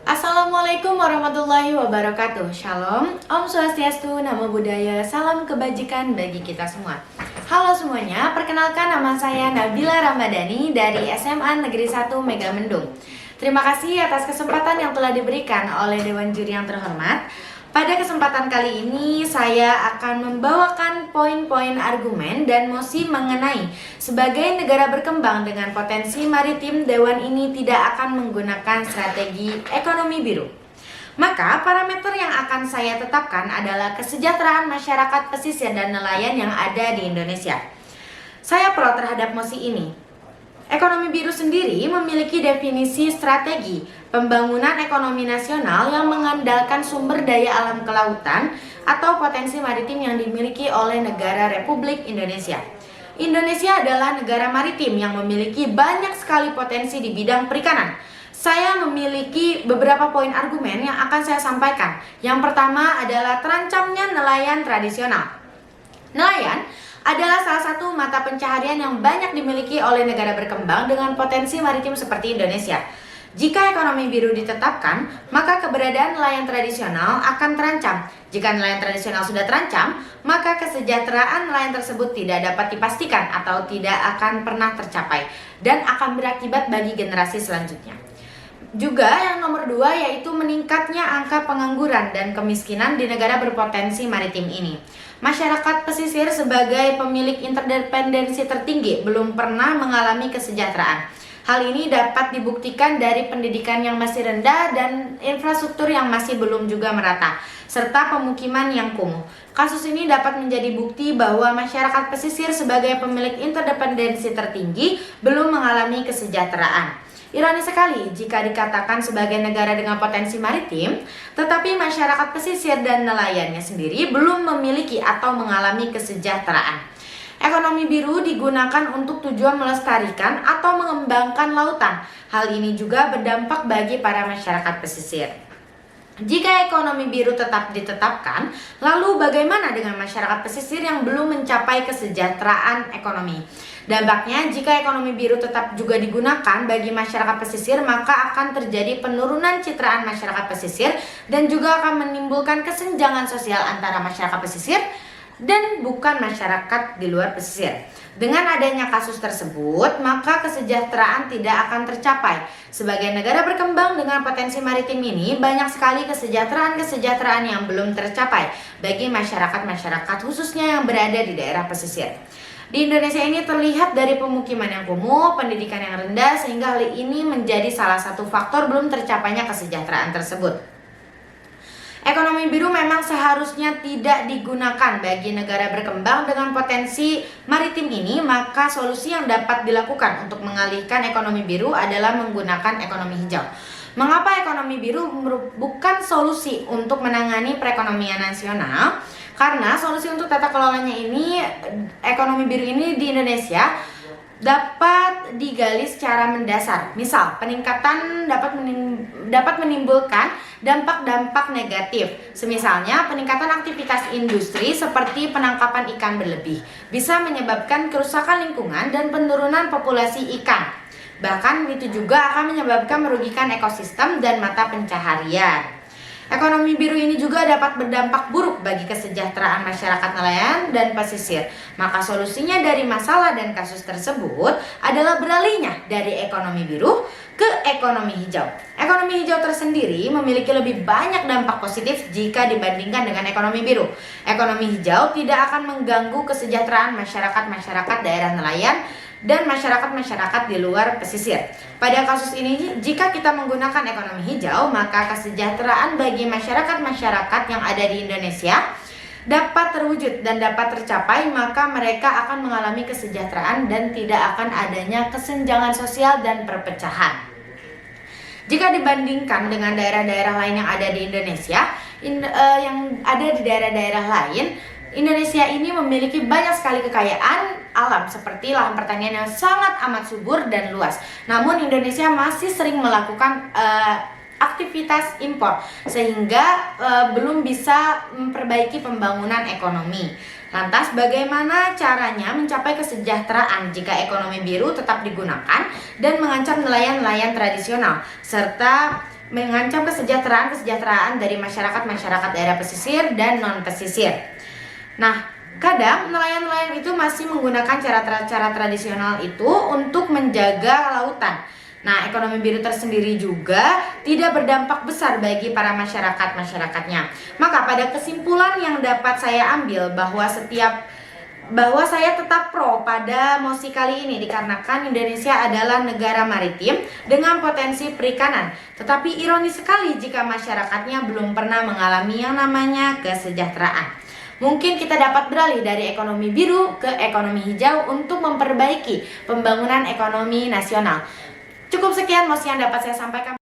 Assalamualaikum warahmatullahi wabarakatuh. Shalom, Om Swastiastu, Namo Buddhaya, salam kebajikan bagi kita semua. Halo semuanya, perkenalkan nama saya Nabila Ramadhani dari SMA Negeri 1 Megamendung. Terima kasih atas kesempatan yang telah diberikan oleh Dewan Juri yang terhormat. Pada kesempatan kali ini saya akan membawakan poin-poin argumen dan mosi mengenai sebagai negara berkembang dengan potensi maritim, Dewan ini tidak akan menggunakan strategi ekonomi biru. Maka parameter yang akan saya tetapkan adalah kesejahteraan masyarakat pesisir dan nelayan yang ada di Indonesia. Saya pro terhadap mosi ini. Ekonomi biru sendiri memiliki definisi strategi pembangunan ekonomi nasional yang mengandalkan sumber daya alam kelautan atau potensi maritim yang dimiliki oleh negara Republik Indonesia. Indonesia adalah negara maritim yang memiliki banyak sekali potensi di bidang perikanan. Saya memiliki beberapa poin argumen yang akan saya sampaikan. Yang pertama adalah terancamnya nelayan tradisional. Nelayan adalah salah satu mata pencaharian yang banyak dimiliki oleh negara berkembang dengan potensi maritim seperti Indonesia. Jika ekonomi biru ditetapkan, maka keberadaan nelayan tradisional akan terancam. Jika nelayan tradisional sudah terancam, maka kesejahteraan nelayan tersebut tidak dapat dipastikan atau tidak akan pernah tercapai dan akan berakibat bagi generasi selanjutnya. Juga yang nomor 2 yaitu meningkatnya angka pengangguran dan kemiskinan di negara berpotensi maritim ini. Masyarakat pesisir sebagai pemilik interdependensi tertinggi belum pernah mengalami kesejahteraan. Hal ini dapat dibuktikan dari pendidikan yang masih rendah dan infrastruktur yang masih belum juga merata, serta pemukiman yang kumuh. Kasus ini dapat menjadi bukti bahwa masyarakat pesisir sebagai pemilik interdependensi tertinggi belum mengalami kesejahteraan. Ironis sekali jika dikatakan sebagai negara dengan potensi maritim, tetapi masyarakat pesisir dan nelayannya sendiri belum memiliki atau mengalami kesejahteraan. Ekonomi biru digunakan untuk tujuan melestarikan atau mengembangkan lautan. Hal ini juga berdampak bagi para masyarakat pesisir. Jika ekonomi biru tetap ditetapkan, lalu bagaimana dengan masyarakat pesisir yang belum mencapai kesejahteraan ekonomi? Dampaknya, jika ekonomi biru tetap juga digunakan bagi masyarakat pesisir, maka akan terjadi penurunan citraan masyarakat pesisir dan juga akan menimbulkan kesenjangan sosial antara masyarakat pesisir dan bukan masyarakat di luar pesisir. Dengan adanya kasus tersebut, maka kesejahteraan tidak akan tercapai. Sebagai negara berkembang dengan potensi maritim ini, banyak sekali kesejahteraan yang belum tercapai bagi masyarakat-masyarakat khususnya yang berada di daerah pesisir. Di Indonesia ini terlihat dari pemukiman yang kumuh, pendidikan yang rendah, sehingga hal ini menjadi salah satu faktor belum tercapainya kesejahteraan tersebut. Ekonomi biru memang seharusnya tidak digunakan bagi negara berkembang dengan potensi maritim ini, maka solusi yang dapat dilakukan untuk mengalihkan ekonomi biru adalah menggunakan ekonomi hijau. Mengapa ekonomi biru bukan solusi untuk menangani perekonomian nasional? Karena solusi untuk tata kelolanya ini, ekonomi biru ini di Indonesia dapat digali secara mendasar. Misal, peningkatan dapat menimbulkan dampak-dampak negatif. Semisalnya, peningkatan aktivitas industri seperti penangkapan ikan berlebih bisa menyebabkan kerusakan lingkungan dan penurunan populasi ikan. Bahkan itu juga akan menyebabkan merugikan ekosistem dan mata pencaharian. Ekonomi biru ini juga dapat berdampak buruk bagi kesejahteraan masyarakat nelayan dan pesisir. Maka solusinya dari masalah dan kasus tersebut adalah beralihnya dari ekonomi biru ke ekonomi hijau. Ekonomi hijau tersendiri memiliki lebih banyak dampak positif jika dibandingkan dengan ekonomi biru. Ekonomi hijau tidak akan mengganggu kesejahteraan masyarakat daerah nelayan dan masyarakat di luar pesisir. Pada kasus ini, jika kita menggunakan ekonomi hijau, maka kesejahteraan bagi masyarakat yang ada di Indonesia dapat terwujud dan dapat tercapai, maka mereka akan mengalami kesejahteraan dan tidak akan adanya kesenjangan sosial dan perpecahan. Jika dibandingkan dengan daerah-daerah lain yang ada di Indonesia, yang ada di daerah-daerah lain, Indonesia ini memiliki banyak sekali kekayaan alam seperti lahan pertanian yang sangat amat subur dan luas. Namun Indonesia masih sering melakukan aktivitas impor sehingga belum bisa memperbaiki pembangunan ekonomi. Lantas bagaimana caranya mencapai kesejahteraan jika ekonomi biru tetap digunakan dan mengancam nelayan-nelayan tradisional serta mengancam kesejahteraan dari masyarakat daerah pesisir dan non-pesisir. Nah, kadang nelayan-nelayan itu masih menggunakan cara tradisional itu untuk menjaga lautan. Nah, ekonomi biru tersendiri juga tidak berdampak besar bagi para masyarakatnya. Maka pada kesimpulan yang dapat saya ambil bahwa saya tetap pro pada mosi kali ini dikarenakan Indonesia adalah negara maritim dengan potensi perikanan. Tetapi ironis sekali jika masyarakatnya belum pernah mengalami yang namanya kesejahteraan. Mungkin kita dapat beralih dari ekonomi biru ke ekonomi hijau untuk memperbaiki pembangunan ekonomi nasional. Cukup sekian mosi yang dapat saya sampaikan.